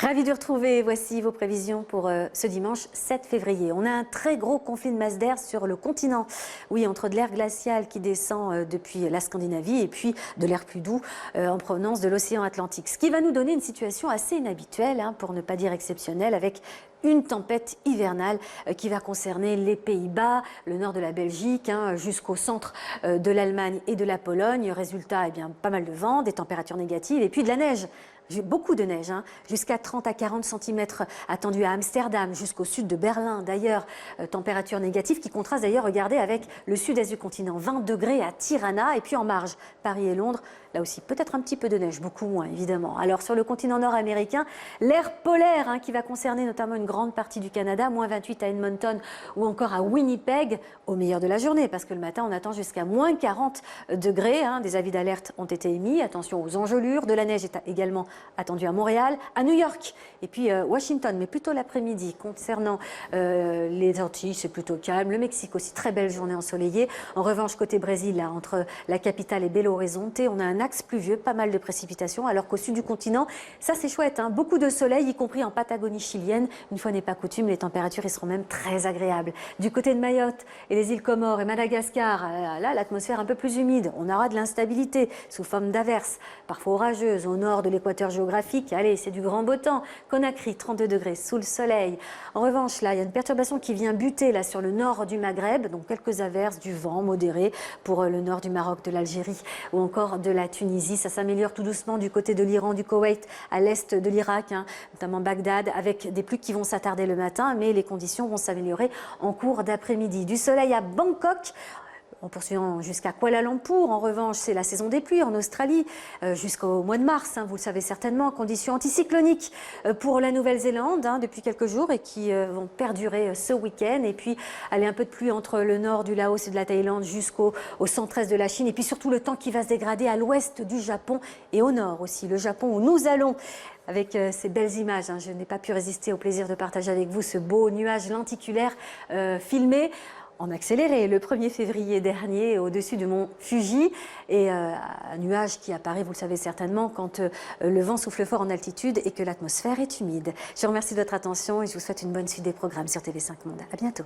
Ravi de retrouver, voici vos prévisions pour ce dimanche 7 février. On a un très gros conflit de masse d'air sur le continent. Oui, entre de l'air glacial qui descend depuis la Scandinavie et puis de l'air plus doux en provenance de l'océan Atlantique. Ce qui va nous donner une situation assez inhabituelle, pour ne pas dire exceptionnelle, avec une tempête hivernale qui va concerner les Pays-Bas, le nord de la Belgique, jusqu'au centre de l'Allemagne et de la Pologne. Résultat, pas mal de vent, des températures négatives et puis de la neige. Beaucoup de neige, jusqu'à 30 à 40 cm attendus à Amsterdam, jusqu'au sud de Berlin. D'ailleurs, température négative qui contraste d'ailleurs, regardez, avec le sud-est du continent. 20 degrés à Tirana et puis en marge, Paris et Londres. Là aussi, peut-être un petit peu de neige, beaucoup moins évidemment. Alors sur le continent nord-américain, l'air polaire qui va concerner notamment une grande partie du Canada, moins 28 à Edmonton ou encore à Winnipeg, au meilleur de la journée, parce que le matin on attend jusqu'à moins 40 degrés. Des avis d'alerte ont été émis, attention aux engelures, de la neige est également attendue à Montréal, à New York et puis Washington, mais plutôt l'après-midi. Concernant les Antilles, c'est plutôt calme. Le Mexique aussi, très belle journée ensoleillée. En revanche, côté Brésil, entre la capitale et Belo Horizonte, on a un axe pluvieux, pas mal de précipitations, alors qu'au sud du continent, ça c'est chouette, beaucoup de soleil, y compris en Patagonie chilienne. Une fois n'est pas coutume, les températures y seront même très agréables. Du côté de Mayotte et les îles Comores et Madagascar, là l'atmosphère un peu plus humide. On aura de l'instabilité sous forme d'averses, parfois orageuses, au nord de l'équateur géographique. Allez, c'est du grand beau temps. Conakry, 32 degrés sous le soleil. En revanche, là, il y a une perturbation qui vient buter là sur le nord du Maghreb, donc quelques averses, du vent modéré pour le nord du Maroc, de l'Algérie ou encore de la Tunisie. Ça s'améliore tout doucement du côté de l'Iran, du Koweït, à l'est de l'Irak, notamment Bagdad, avec des pluies qui vont s'attarder le matin, mais les conditions vont s'améliorer en cours d'après-midi. Du soleil à Bangkok, en poursuivant jusqu'à Kuala Lumpur. En revanche, c'est la saison des pluies en Australie jusqu'au mois de mars, vous le savez certainement, conditions anticycloniques pour la Nouvelle-Zélande depuis quelques jours et qui vont perdurer ce week-end. Et puis, aller un peu de pluie entre le nord du Laos et de la Thaïlande jusqu'au centre-est de la Chine. Et puis surtout, le temps qui va se dégrader à l'ouest du Japon et au nord aussi. Le Japon où nous allons avec ces belles images. Je n'ai pas pu résister au plaisir de partager avec vous ce beau nuage lenticulaire filmé en accéléré le 1er février dernier au-dessus du mont Fuji, et un nuage qui apparaît, vous le savez certainement, quand le vent souffle fort en altitude et que l'atmosphère est humide. Je vous remercie de votre attention et je vous souhaite une bonne suite des programmes sur TV5 Monde. À bientôt.